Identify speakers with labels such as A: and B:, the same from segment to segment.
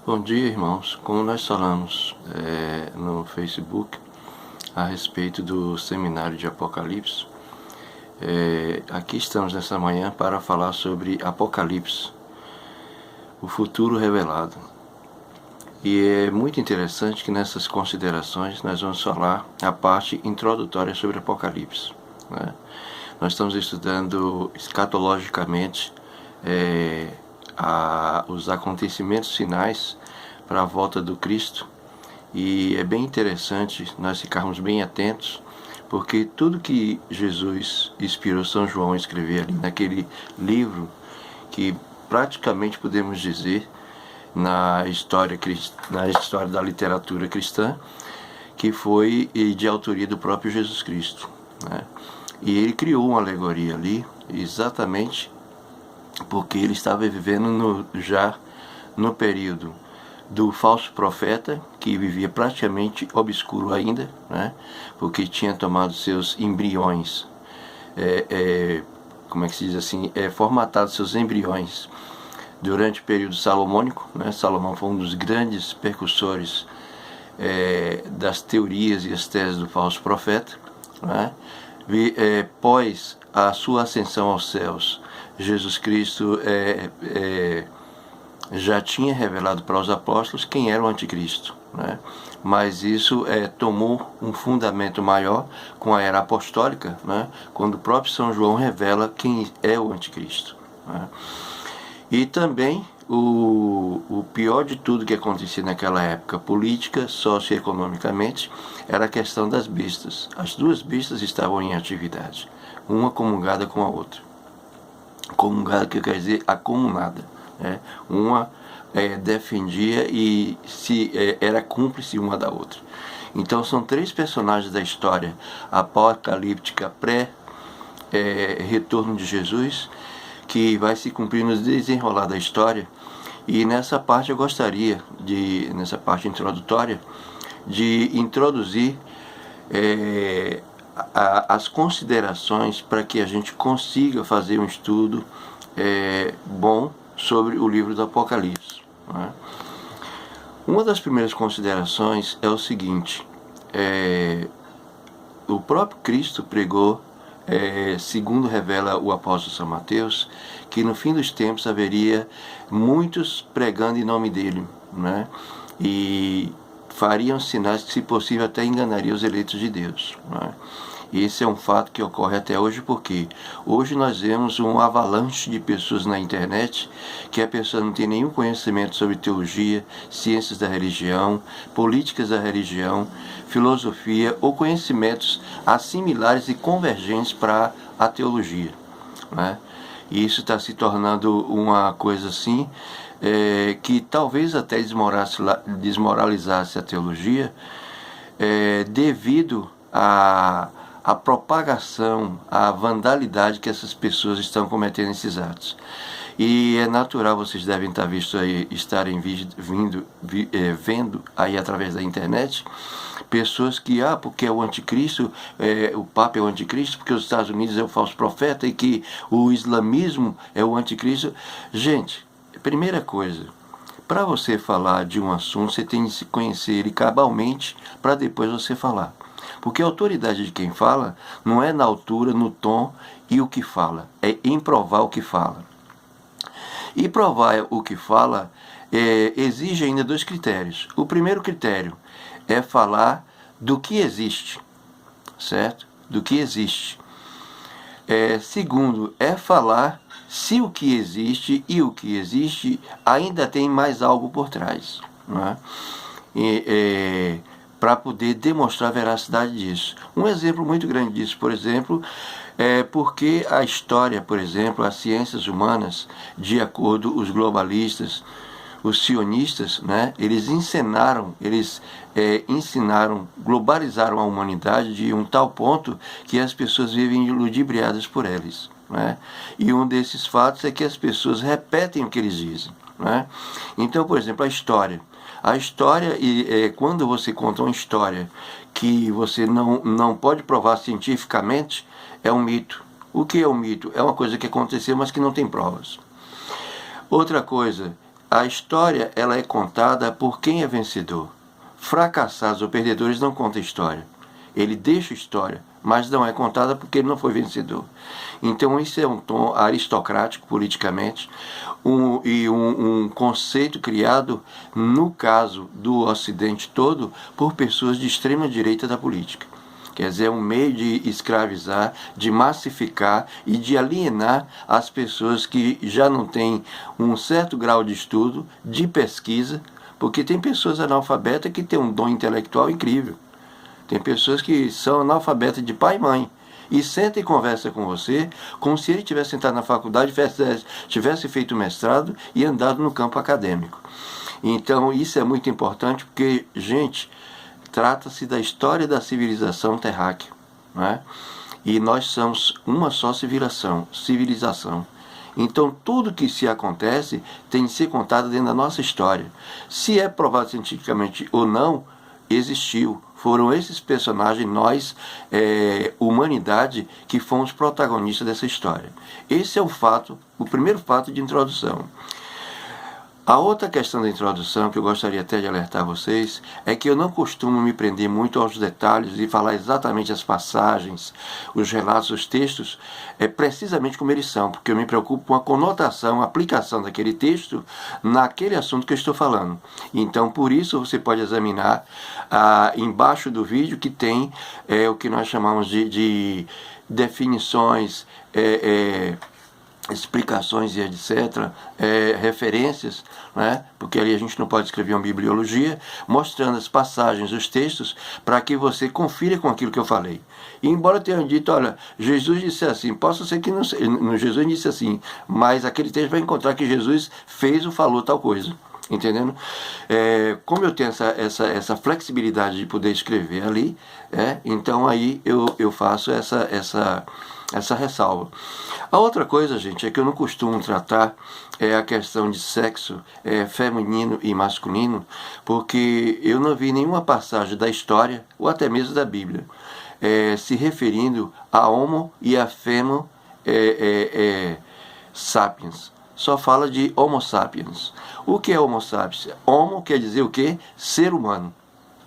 A: Bom dia, irmãos. Como nós falamos no Facebook a respeito do seminário de Apocalipse, aqui estamos nessa manhã para falar sobre Apocalipse, o futuro revelado. E é muito interessante que nessas considerações nós vamos falar a parte introdutória sobre Apocalipse, né? Nós estamos estudando escatologicamente os acontecimentos finais para a volta do Cristo, e é bem interessante nós ficarmos bem atentos, porque tudo que Jesus inspirou São João a escrever ali naquele livro, que praticamente podemos dizer na história da literatura cristã, que foi de autoria do próprio Jesus Cristo, né? E ele criou uma alegoria ali exatamente porque ele estava vivendo já no período do falso profeta, que vivia praticamente obscuro ainda, né? Porque tinha tomado seus embriões, como é que se diz assim, formatado seus embriões durante o período salomônico, né? Salomão foi um dos grandes percussores das teorias e as teses do falso profeta, né? Após a sua ascensão aos céus, Jesus Cristo já tinha revelado para os apóstolos quem era o anticristo, né? Mas isso tomou um fundamento maior com a era apostólica, né? Quando o próprio São João revela quem é o anticristo, né? E também o pior de tudo que acontecia naquela época, política, socioeconomicamente, era a questão das bestas. As duas bestas estavam em atividade, uma comungada com a outra. Comungada, que quer dizer acomunada, né? Uma defendia e era cúmplice uma da outra. Então são três personagens da história apocalíptica pré-retorno de Jesus, que vai se cumprir no desenrolar da história. E nessa parte eu gostaria nessa parte introdutória, de introduzir as considerações para que a gente consiga fazer um estudo bom sobre o livro do Apocalipse, né? Uma das primeiras considerações é o seguinte: o próprio Cristo pregou, segundo revela o apóstolo São Mateus, que no fim dos tempos haveria muitos pregando em nome dele, né? E fariam sinais que, se possível, até enganariam os eleitos de Deus, né? E esse é um fato que ocorre até hoje, porque hoje nós vemos um avalanche de pessoas na internet que a pessoa não tem nenhum conhecimento sobre teologia, ciências da religião, políticas da religião, filosofia ou conhecimentos assimilares e convergentes para a teologia, né? E isso está se tornando uma coisa assim, que talvez até desmoralizasse a teologia, devido à propagação, à vandalidade que essas pessoas estão cometendo esses atos. E é natural, vocês devem estarem vendo aí através da internet, pessoas que, porque é o anticristo, o Papa é o anticristo, porque os Estados Unidos é o falso profeta e que o islamismo é o anticristo. Gente, primeira coisa, para você falar de um assunto, você tem de se conhecer ele cabalmente para depois você falar. Porque a autoridade de quem fala não é na altura, no tom e o que fala, é em provar o que fala. E provar o que fala exige ainda dois critérios. O primeiro critério é falar do que existe, certo? Do que existe. Segundo, é falar se o que existe e o que existe ainda tem mais algo por trás, né? Para poder demonstrar a veracidade disso. Um exemplo muito grande disso, por exemplo, é porque a história, por exemplo, as ciências humanas, de acordo com os globalistas, os sionistas, né, eles ensinaram, globalizaram a humanidade de um tal ponto que as pessoas vivem ludibriadas por eles, né? E um desses fatos é que as pessoas repetem o que eles dizem, né? Então, por exemplo, a história, quando você conta uma história que você não pode provar cientificamente, é um mito. O que é um mito? É uma coisa que aconteceu, mas que não tem provas. Outra coisa, a história ela é contada por quem é vencedor. Fracassados ou perdedores não contam história. Ele deixa história, mas não é contada porque ele não foi vencedor. Então isso é um tom aristocrático politicamente, um conceito criado, no caso do Ocidente todo, por pessoas de extrema direita da política. Quer dizer, é um meio de escravizar, de massificar e de alienar as pessoas que já não têm um certo grau de estudo, de pesquisa, porque tem pessoas analfabetas que têm um dom intelectual incrível. Tem pessoas que são analfabetas de pai e mãe e senta e conversa com você como se ele tivesse sentado na faculdade, tivesse feito mestrado e andado no campo acadêmico. Então isso é muito importante porque, gente, trata-se da história da civilização terráquea, né? E nós somos uma só civilização. Então tudo que se acontece tem de ser contado dentro da nossa história. Se é provado cientificamente ou não, existiu. Foram esses personagens, nós, humanidade, que fomos protagonistas dessa história. Esse é o primeiro fato de introdução. A outra questão da introdução, que eu gostaria até de alertar vocês, é que eu não costumo me prender muito aos detalhes e falar exatamente as passagens, os relatos, os textos, precisamente como eles são, porque eu me preocupo com a conotação, a aplicação daquele texto naquele assunto que eu estou falando. Então, por isso, você pode examinar embaixo do vídeo que tem o que nós chamamos de definições, explicações e etc., referências, né? Porque ali a gente não pode escrever uma bibliologia, mostrando as passagens, os textos, para que você confira com aquilo que eu falei. E embora tenha dito, olha, Jesus disse assim, posso ser que não sei, Jesus disse assim, mas aquele texto vai encontrar que Jesus fez ou falou tal coisa. Entendendo? Como eu tenho essa flexibilidade de poder escrever ali, então aí eu faço essa ressalva. A outra coisa, gente, é que eu não costumo tratar a questão de sexo feminino e masculino, porque eu não vi nenhuma passagem da história, ou até mesmo da Bíblia, se referindo a homo e a femo sapiens. Só fala de homo sapiens. O que é homo sapiens? Homo quer dizer o quê? Ser humano,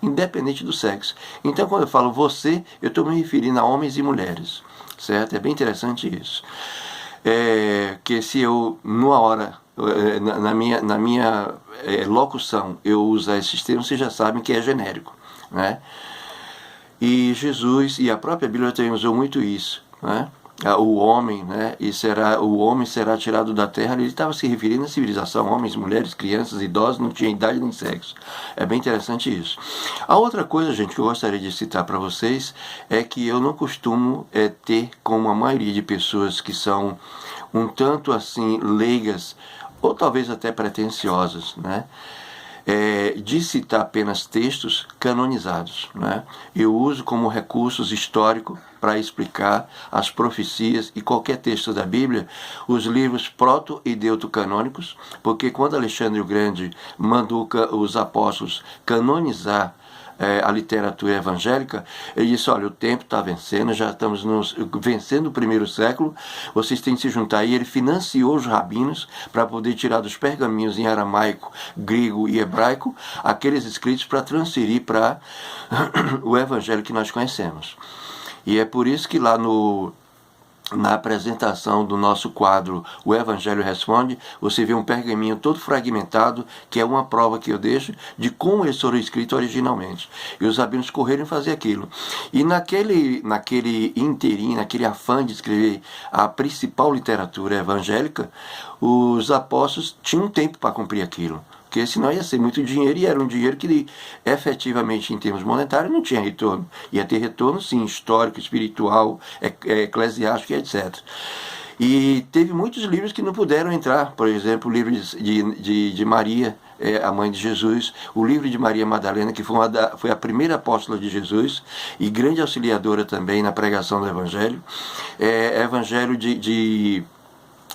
A: independente do sexo. Então, quando eu falo você, eu estou me referindo a homens e mulheres, certo? É bem interessante isso. Que se eu, numa hora, na minha locução, eu usar esses termos, vocês já sabem que é genérico, né? E Jesus e a própria Bíblia também usou muito isso, né? O homem, né? O homem será tirado da terra. Ele estava se referindo à civilização, homens, mulheres, crianças, idosos, não tinha idade nem sexo. É bem interessante isso. A outra coisa, gente, que eu gostaria de citar para vocês é que eu não costumo ter, como a maioria de pessoas que são um tanto assim leigas ou talvez até pretensiosas, né? De citar apenas textos canonizados, né? Eu uso como recursos históricos para explicar as profecias e qualquer texto da Bíblia, os livros proto- e deuterocanônicos, porque quando Alexandre o Grande mandou os apóstolos canonizar a literatura evangélica, ele disse, olha, o tempo está vencendo, já estamos vencendo o primeiro século, vocês têm que se juntar. E ele financiou os rabinos para poder tirar dos pergaminhos em aramaico, grego e hebraico aqueles escritos para transferir para o evangelho que nós conhecemos. E é por isso que lá na apresentação do nosso quadro O Evangelho Responde, você vê um pergaminho todo fragmentado, que é uma prova que eu deixo de como eles foram escritos originalmente. E os rabinos correram fazer aquilo. E naquele inteirinho, naquele afã de escrever a principal literatura evangélica, os apóstolos tinham tempo para cumprir aquilo. Porque senão ia ser muito dinheiro, e era um dinheiro que efetivamente, em termos monetários, não tinha retorno. Ia ter retorno, sim, histórico, espiritual, eclesiástico, etc. E teve muitos livros que não puderam entrar, por exemplo, o livro de Maria, a mãe de Jesus, o livro de Maria Madalena, que foi a primeira apóstola de Jesus e grande auxiliadora também na pregação do Evangelho, Evangelho de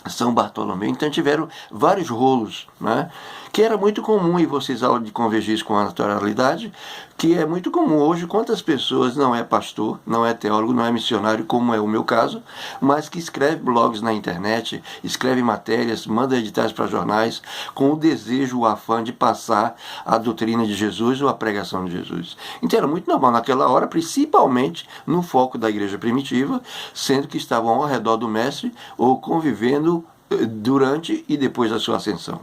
A: São Bartolomeu. Então tiveram vários rolos, né, que era muito comum, e vocês ao de convergir isso com a naturalidade, que é muito comum hoje. Quantas pessoas não é pastor, não é teólogo, não é missionário, como é o meu caso, mas que escreve blogs na internet, escreve matérias, manda editais para jornais, com o desejo, o afã de passar a doutrina de Jesus ou a pregação de Jesus. Então era muito normal naquela hora, principalmente no foco da igreja primitiva, sendo que estavam ao redor do mestre ou convivendo durante e depois da sua ascensão.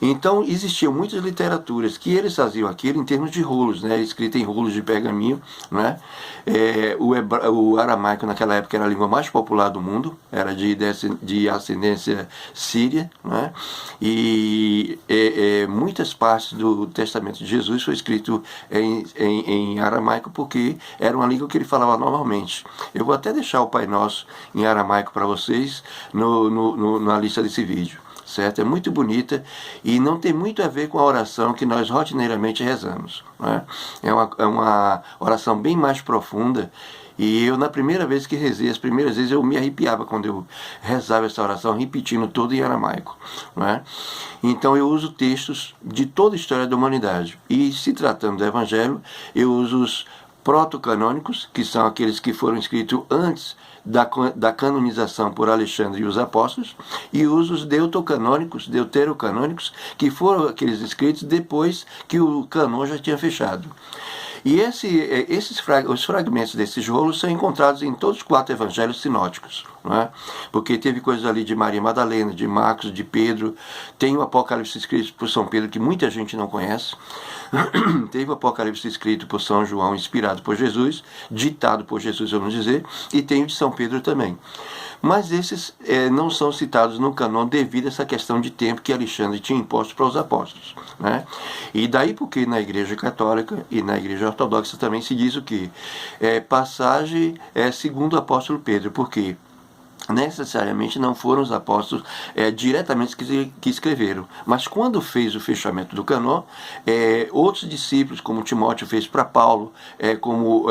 A: Então existiam muitas literaturas que eles faziam aquilo em termos de rolos, né, escrita em rolos de pergaminho, né? O aramaico naquela época era a língua mais popular do mundo, era de ascendência síria, né? E muitas partes do Testamento de Jesus foi escrito em aramaico, porque era uma língua que ele falava normalmente. Eu vou até deixar o Pai Nosso em aramaico para vocês na lista desse vídeo. Certo? É muito bonita e não tem muito a ver com a oração que nós rotineiramente rezamos, né? É uma oração bem mais profunda. E eu, na primeira vez que rezei, as primeiras vezes eu me arrepiava quando eu rezava essa oração, repetindo todo em aramaico, né? Então eu uso textos de toda a história da humanidade. E se tratando do Evangelho, eu uso os protocanônicos, que são aqueles que foram escritos antes da canonização por Alexandre e os apóstolos, e uso os deuterocanônicos, que foram aqueles escritos depois que o cânon já tinha fechado. E os fragmentos desses rolos são encontrados em todos os 4 evangelhos sinóticos, né? Porque teve coisas ali de Maria Madalena, de Marcos, de Pedro, tem o Apocalipse escrito por São Pedro, que muita gente não conhece, teve o Apocalipse escrito por São João, inspirado por Jesus, ditado por Jesus, vamos dizer, e tem o de São Pedro também. Mas esses não são citados no cânon devido a essa questão de tempo que Alexandre tinha imposto para os apóstolos, né? E daí porque na Igreja Católica e na Igreja Ortodoxa também se diz o quê? Passagem segundo o apóstolo Pedro, porque necessariamente não foram os apóstolos diretamente que escreveram, mas quando fez o fechamento do cânon, outros discípulos, como Timóteo fez para Paulo, como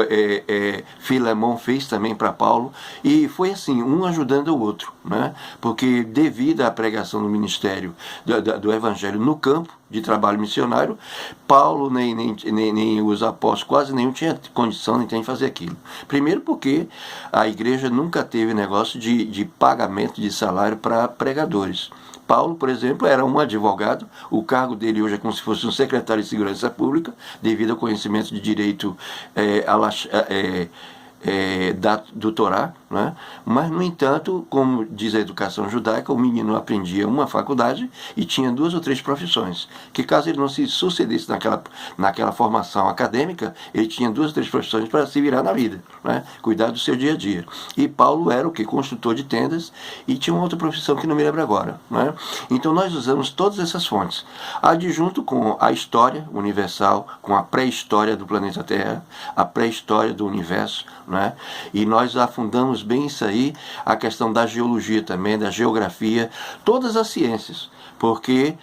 A: Filemão fez também para Paulo, e foi assim, um ajudando o outro, né? Porque devido à pregação do ministério do Evangelho no campo de trabalho missionário, Paulo nem os apóstolos, quase nenhum tinha condição nem tem de fazer aquilo. Primeiro porque a igreja nunca teve negócio de pagamento de salário para pregadores. Paulo, por exemplo, era um advogado, o cargo dele hoje é como se fosse um secretário de Segurança Pública, devido ao conhecimento de direito do Torá, né? Mas, no entanto, como diz a educação judaica, o menino aprendia uma faculdade e tinha 2 ou 3 profissões, que caso ele não se sucedesse naquela formação acadêmica, ele tinha 2 ou 3 profissões para se virar na vida, né? Cuidar do seu dia a dia. E Paulo era o que? Construtor de tendas, e tinha uma outra profissão que não me lembro agora, né? Então nós usamos todas essas fontes, adjunto com a história universal, com a pré-história do planeta Terra, a pré-história do universo, né? E nós afundamos bem isso aí, a questão da geologia também, da geografia, todas as ciências, porque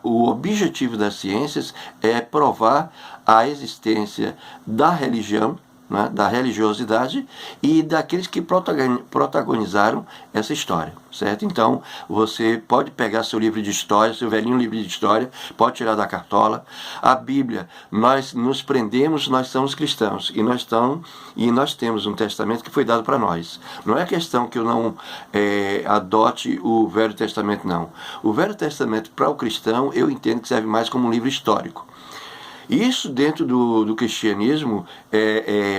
A: o objetivo das ciências é provar a existência da religião, né, da religiosidade e daqueles que protagonizaram essa história, certo? Então, você pode pegar seu livro de história, seu velhinho livro de história, pode tirar da cartola. A Bíblia, nós nos prendemos, nós somos cristãos, e nós temos um testamento que foi dado para nós. Não é questão que eu não adote o Velho Testamento, não. O Velho Testamento, para o cristão, eu entendo que serve mais como um livro histórico. Isso dentro do cristianismo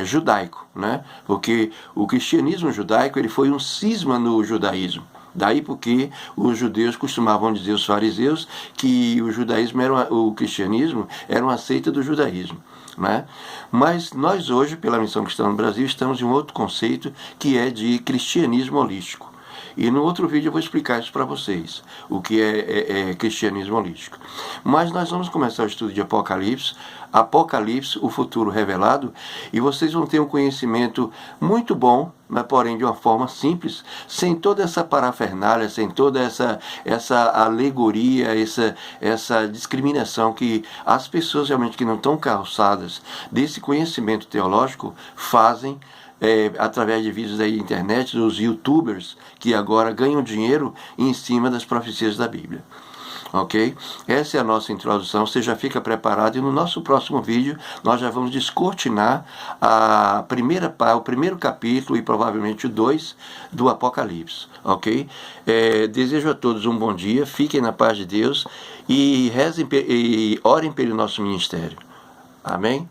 A: judaico, né? Porque o cristianismo judaico ele foi um cisma no judaísmo. Daí porque os judeus costumavam dizer, os fariseus, que o cristianismo era uma seita do judaísmo, né? Mas nós hoje, pela Missão Cristã no Brasil, estamos em um outro conceito que é de cristianismo holístico. E no outro vídeo eu vou explicar isso para vocês, o que é cristianismo holístico. Mas nós vamos começar o estudo de Apocalipse, o futuro revelado, e vocês vão ter um conhecimento muito bom, mas porém de uma forma simples, sem toda essa parafernália, sem toda essa alegoria, essa discriminação que as pessoas realmente que não estão calçadas desse conhecimento teológico fazem, através de vídeos da internet, dos youtubers que agora ganham dinheiro em cima das profecias da Bíblia. Ok? Essa é a nossa introdução, você já fica preparado e no nosso próximo vídeo nós já vamos descortinar o primeiro capítulo e provavelmente o 2 do Apocalipse, ok? Desejo a todos um bom dia, fiquem na paz de Deus e rezem e orem pelo nosso ministério. Amém?